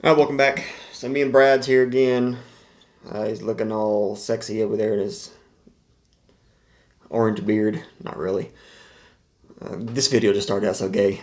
All right, welcome back. So me and Brad's here again. He's looking all sexy over there in his orange beard. Not really. This video just started out so gay.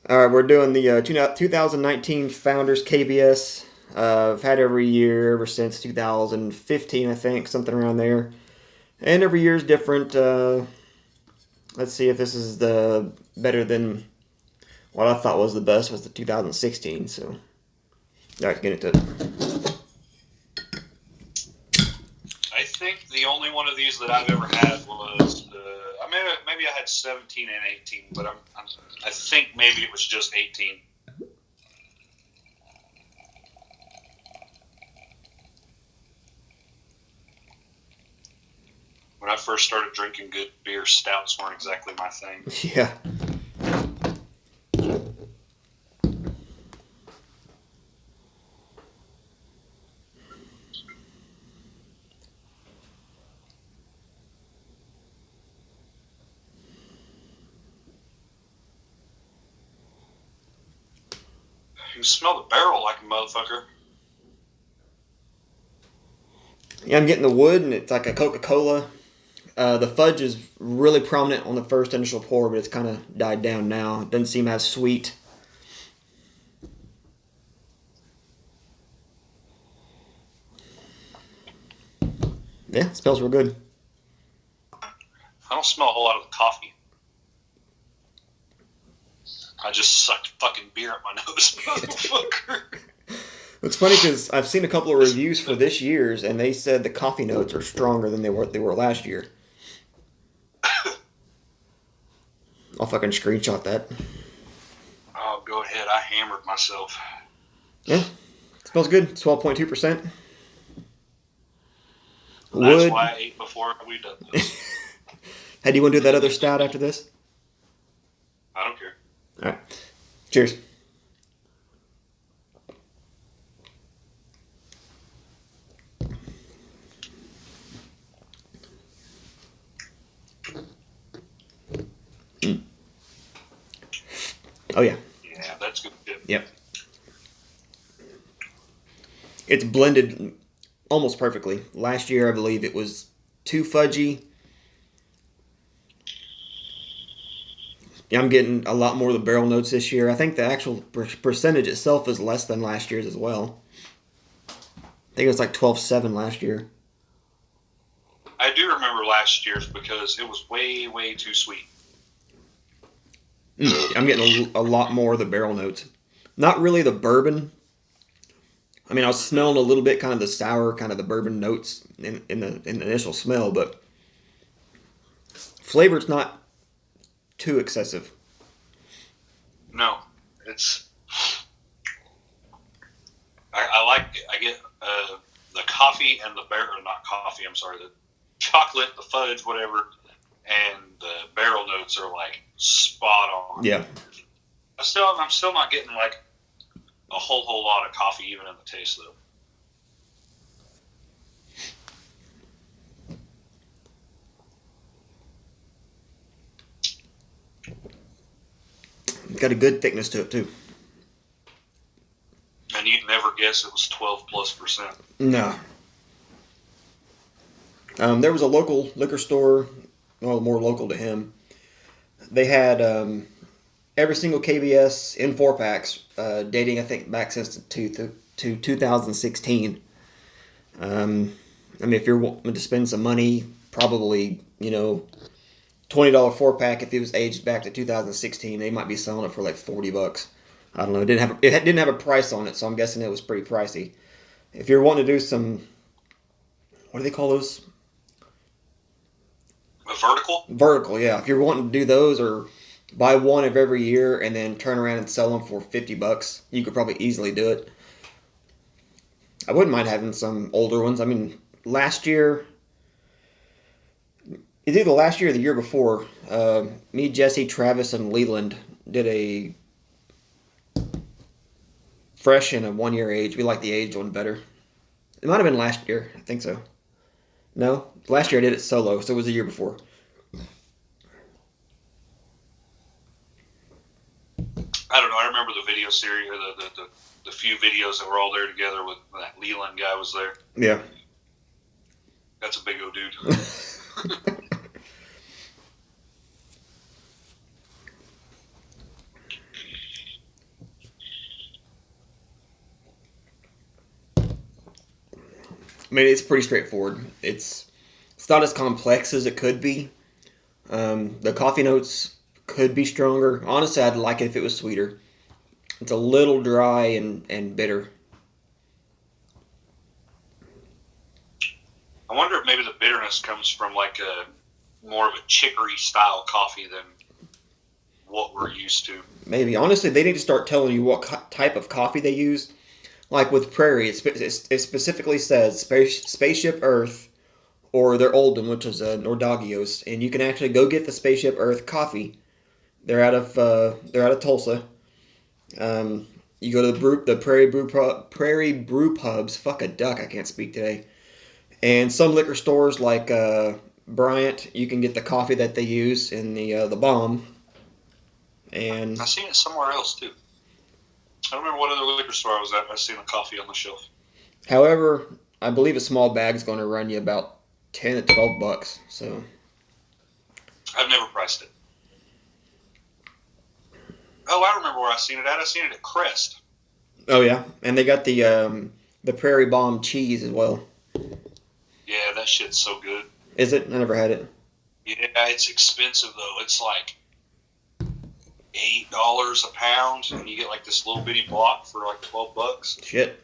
All right, we're doing the 2019 Founders KBS. I've had every year ever since 2015, I think, something around there. And every year is different. Let's see if this is the better than what I thought was the best was the 2016. So, all right, get into it. I think the only one of these that I've ever had was maybe I had 17 and 18, but I think maybe it was just 18. When I first started drinking good beer, stouts weren't exactly my thing. Yeah. You smell the barrel like a motherfucker. Yeah, I'm getting the wood, and it's like a Coca-Cola. The fudge is really prominent on the first initial pour, but it's kind of died down now. It doesn't seem as sweet. Yeah, it smells real good. I don't smell a whole lot of the coffee. I just sucked fucking beer up my nose, motherfucker. It's funny because I've seen a couple of reviews for this year's, and they said the coffee notes are stronger than they were last year. I'll fucking screenshot that. Oh, go ahead. I hammered myself. Yeah, it smells good. 12.2%. That's why I ate before we done this. Hey, do you want to do that other stout after this? I don't care. All right. Cheers. Oh, yeah. Yeah, that's good. Yep. It's blended almost perfectly. Last year, I believe it was too fudgy. Yeah, I'm getting a lot more of the barrel notes this year. I think the actual percentage itself is less than last year's as well. I think it was like 12.7 last year. I do remember last year's because it was way, way too sweet. I'm getting a lot more of the barrel notes. Not really the bourbon. I mean, I was smelling a little bit, kind of the sour, kind of the bourbon notes in the initial smell, but flavor's not too excessive. No, it's. I get the coffee and the not coffee. I'm sorry, the chocolate, the fudge, whatever, and the barrel notes are like spot on. Yeah. I'm still not getting like a whole lot of coffee even in the taste though. It's got a good thickness to it too. And you'd never guess it was 12+%. No. There was a local liquor store, well, more local to him. They had every single KBS in 4-packs, dating I think back since to 2016. I mean, if you're wanting to spend some money, probably $20 4-pack. If it was aged back to 2016, they might be selling it for like $40. I don't know. It didn't have a price on it, so I'm guessing it was pretty pricey. If you're wanting to do some, what do they call those? A vertical? Vertical, yeah. If you're wanting to do those or buy one of every year and then turn around and sell them for $50, you could probably easily do it. I wouldn't mind having some older ones. I mean, last year, it's either last year or the year before, me, Jesse, Travis, and Leland did a fresh and a 1-year age. We like the aged one better. It might have been last year. I think so. No? Last year I did it solo, so it was the year before. I don't know. I remember the video video series, or the few videos that were all there together with that Leland guy was there. Yeah. That's a big old dude. I mean, it's pretty straightforward. It's not as complex as it could be. The coffee notes could be stronger. Honestly, I'd like it if it was sweeter. It's a little dry and bitter. I wonder if maybe the bitterness comes from like a more of a chicory style coffee than what we're used to. Maybe. Honestly, they need to start telling you what type of coffee they use. Like with Prairie, it specifically says Spaceship Earth or their old one, which is Nordagios, and you can actually go get the Spaceship Earth coffee. They're out of Tulsa. You go to the Prairie Brew pubs. Fuck a duck, I can't speak today. And some liquor stores like Bryant, you can get the coffee that they use in the bomb. And I've seen it somewhere else too. I don't remember what other liquor store I was at. I've seen the coffee on the shelf. However, I believe a small bag's going to run you about $10 to $12. So I've never priced it. Oh, I remember where I seen it at. I seen it at Crest. Oh yeah, and they got the Prairie Bomb cheese as well. Yeah, that shit's so good. Is it? I never had it. Yeah, it's expensive though. It's like $8 a pound, and you get like this little bitty block for like $12. Shit.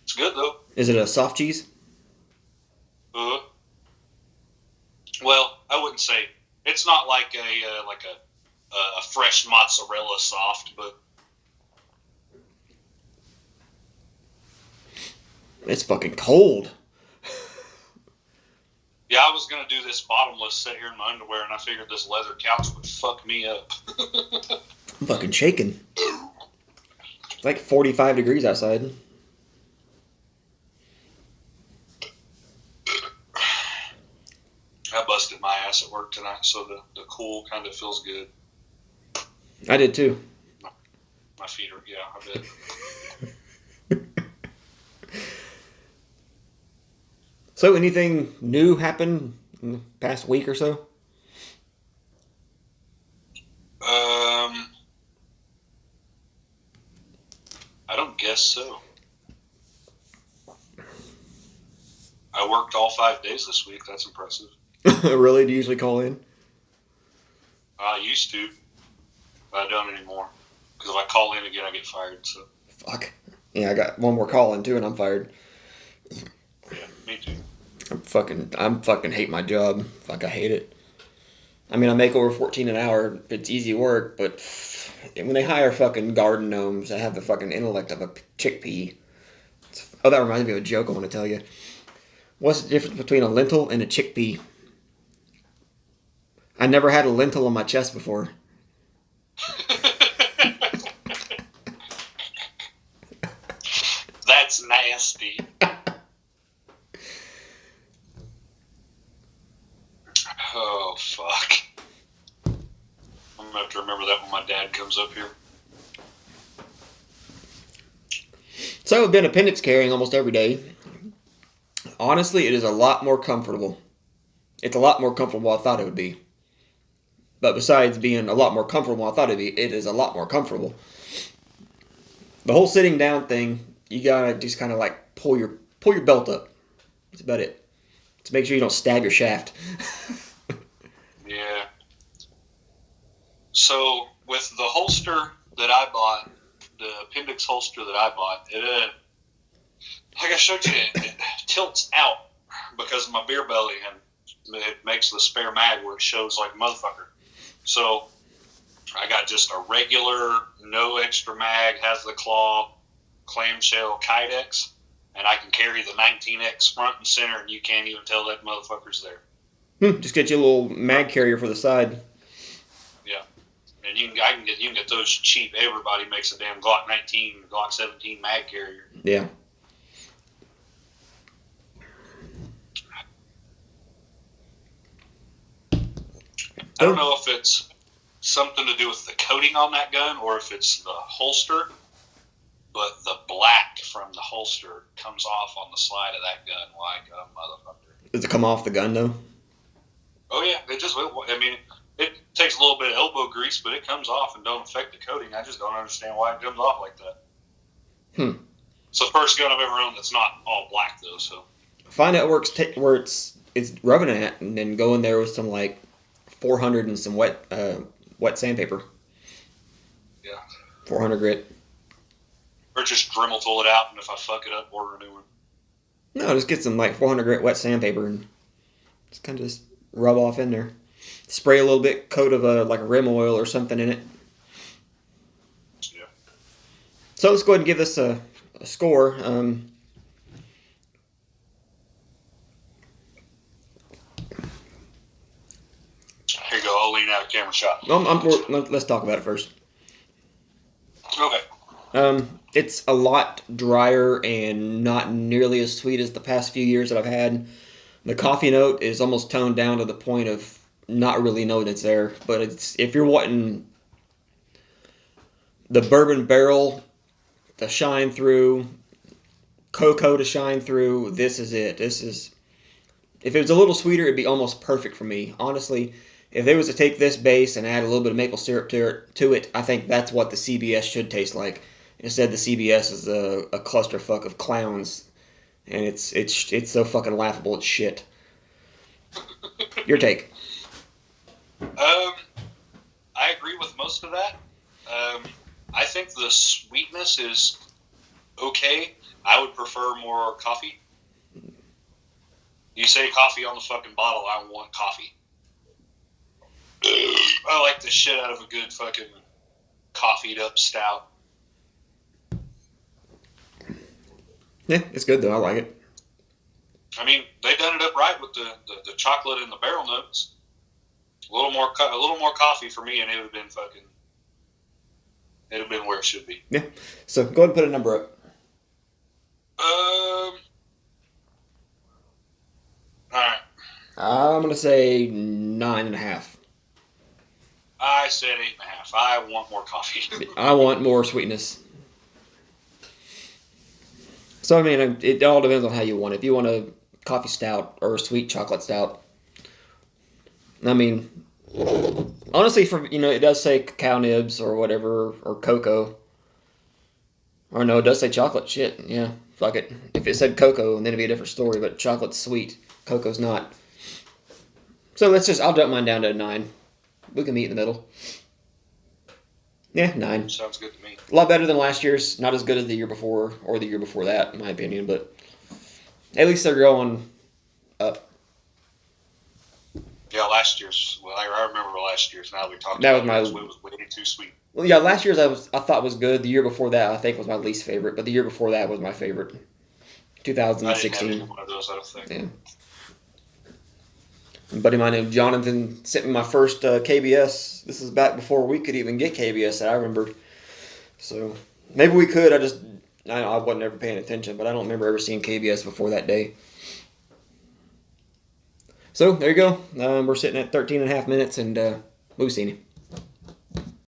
It's good though. Is it a soft cheese? Well, I wouldn't say it's not like a fresh mozzarella soft, but It's fucking cold. yeah, I was gonna do this bottomless, sit here in my underwear, and I figured this leather couch would fuck me up. I'm fucking shaking. It's like 45 degrees outside. I busted my ass at work tonight, so the cool kind of feels good. I did too. My feet are, yeah, I bet. So, anything new happened in the past week or so? I don't guess so. I worked all 5 days this week. That's impressive. Really? Do you usually call in? I used to, but I don't anymore. Because if I call in again, I get fired. So. Fuck. Yeah, I got one more call in too, and I'm fired. Yeah, me too. I'm fucking hate my job. Fuck, I hate it. I mean, I make over 14 an hour. It's easy work, but when they hire fucking garden gnomes that have the fucking intellect of a chickpea. Oh, that reminds me of a joke I want to tell you. What's the difference between a lentil and a chickpea? I never had a lentil on my chest before. That's nasty. Oh, fuck. I'm going to have to remember that when my dad comes up here. So I've been appendix carrying almost every day. Honestly, it is a lot more comfortable. It's a lot more comfortable than I thought it would be. But besides being a lot more comfortable than I thought it'd be, it is a lot more comfortable. The whole sitting down thing, you gotta just kind of like pull your belt up. That's about it. To make sure you don't stab your shaft. Yeah. So with the holster that I bought, the appendix holster that I bought, it like I showed you, it tilts out because of my beer belly, and it makes the spare mag where it shows like a motherfucker. So I got just a regular, no extra mag, has the claw, clamshell Kydex, and I can carry the 19X front and center, and you can't even tell that motherfucker's there. Just get you a little mag carrier for the side. Yeah, and you can get those cheap. Everybody makes a damn Glock 19, Glock 17 mag carrier. Yeah. I don't know if it's something to do with the coating on that gun, or if it's the holster. But the black from the holster comes off on the slide of that gun like a motherfucker. Does it come off the gun though? Oh yeah, it takes a little bit of elbow grease, but it comes off and don't affect the coating. I just don't understand why it comes off like that. It's the first gun I've ever owned that's not all black though. So find out where it's rubbing at, and then go in there with some like 400 and some wet sandpaper. Yeah. 400 grit. Or just Dremel tool it out, and if I fuck it up, order a new one. No, just get some like 400 grit wet sandpaper and just kind of just rub off in there. Spray a little bit, coat of like a rim oil or something in it. Yeah. So let's go ahead and give this a score. Here you go. I'll lean out of camera shot. Let's talk about it first. Okay. It's a lot drier and not nearly as sweet as the past few years that I've had. The coffee note is almost toned down to the point of not really knowing it's there. But if you're wanting the bourbon barrel to shine through, cocoa to shine through, this is it. If it was a little sweeter, it'd be almost perfect for me. Honestly, if they was to take this base and add a little bit of maple syrup to it, I think that's what the CBS should taste like. Instead, the CBS is a clusterfuck of clowns, and it's so fucking laughable. It's shit. Your take? I agree with most of that. I think the sweetness is okay. I would prefer more coffee. You say coffee on the fucking bottle, I want coffee. I like the shit out of a good fucking coffeeed up stout. Yeah, it's good though. I like it. I mean, they done it up right with the chocolate and the barrel notes. A little more coffee for me, and it would have been fucking. It would have been where it should be. Yeah. So go ahead and put a number up. All right. I'm gonna say 9.5. I said 8.5. I want more coffee. I want more sweetness. So I mean, it all depends on how you want it. If you want a coffee stout or a sweet chocolate stout, I mean, honestly, it does say cacao nibs or whatever or cocoa. Or no, it does say chocolate. Shit, yeah, fuck it. If it said cocoa, then it'd be a different story. But chocolate's sweet, cocoa's not. So I'll dump mine down to a 9. We can meet in the middle. Yeah, 9. Sounds good to me. A lot better than last year's. Not as good as the year before or the year before that, in my opinion. But at least they're going up. Yeah, last year's. Well, I remember last year's. Now we talked That about was it. It was way too sweet. Well, yeah, last year's I thought was good. The year before that, I think, was my least favorite. But the year before that was my favorite. I didn't have 2016. one of those, I don't think. Yeah. A buddy of mine named Jonathan sent me my first KBS. This is back before we could even get KBS that I remembered. So maybe we could. I wasn't ever paying attention, but I don't remember ever seeing KBS before that day. So there you go. We're sitting at 13.5 minutes, and we've seen him.